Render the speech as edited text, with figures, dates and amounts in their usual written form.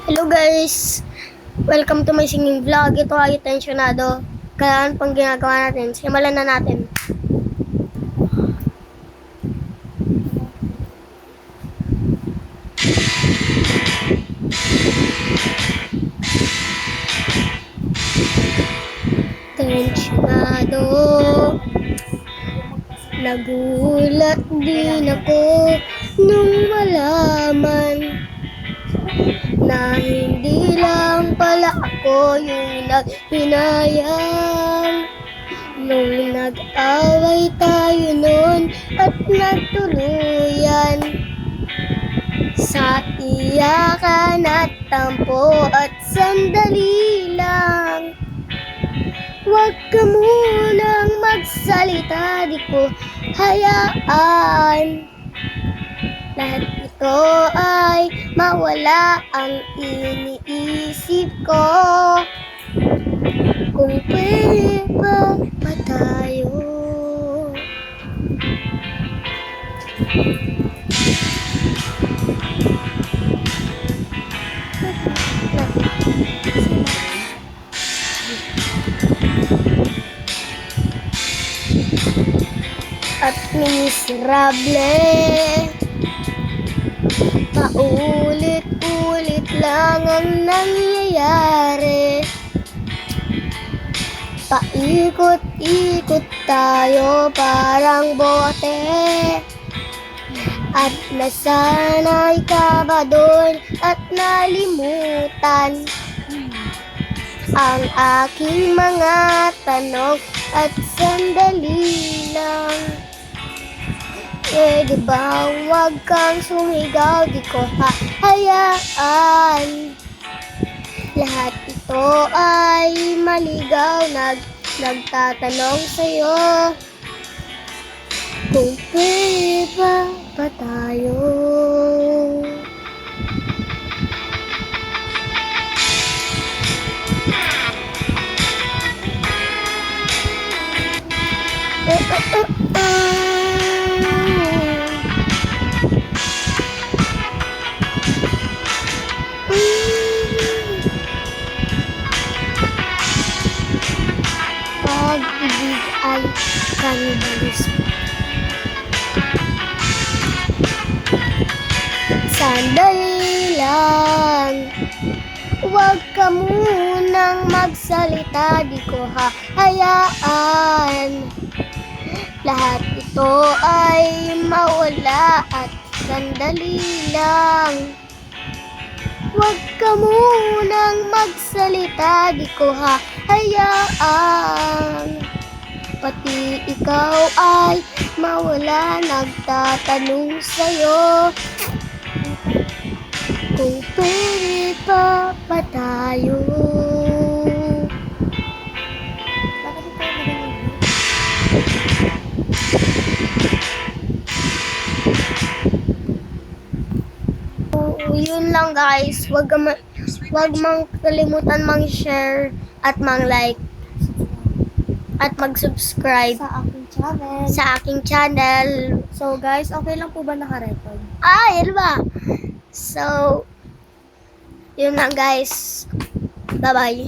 Hello guys! Welcome to my singing vlog. Ito ay tensyonado. Kaya ano pang ginagawa natin? Simulan na natin. Tensyonado. Nagulat din ako nung malaman na hindi lang pala ako yung naghinayang nung nag-away tayo noon at nagtuluyan sa iyakan at tampo at sandali lang. Huwag ka munang magsalita, di ko hayaan lahat ito ay mawala ang iniisip ko. Kung pwede ba tayo? At miserable, paulit-ulit lang ang nangyayari. Paikot-ikot tayo parang bote. At nasanay ka ba doon at nalimutan ang aking mga tanong at sandali lang. Pwede ba huwag kang sumigaw, di ko hahayaan. Lahat ito ay maligaw, nagtatanong sa'yo. Kung pwede ba tayo? Pag-ibig ay kanibalismo. Sandali lang, huwag ka munang magsalita, di ko hahayaan. Lahat ito ay mawala at sandali lang. Huwag ka munang magsalita, di ko hahayaan. Pati ikaw ay mawala, nagtatanong sa'yo. Kung pwede ba tayo? Yun lang guys, wag mang kalimutan mang-share at mang-like at mag-subscribe sa aking channel. sa aking channel. So guys, okay lang po ba naka-record? Yun ba? So, yun lang guys. Bye-bye.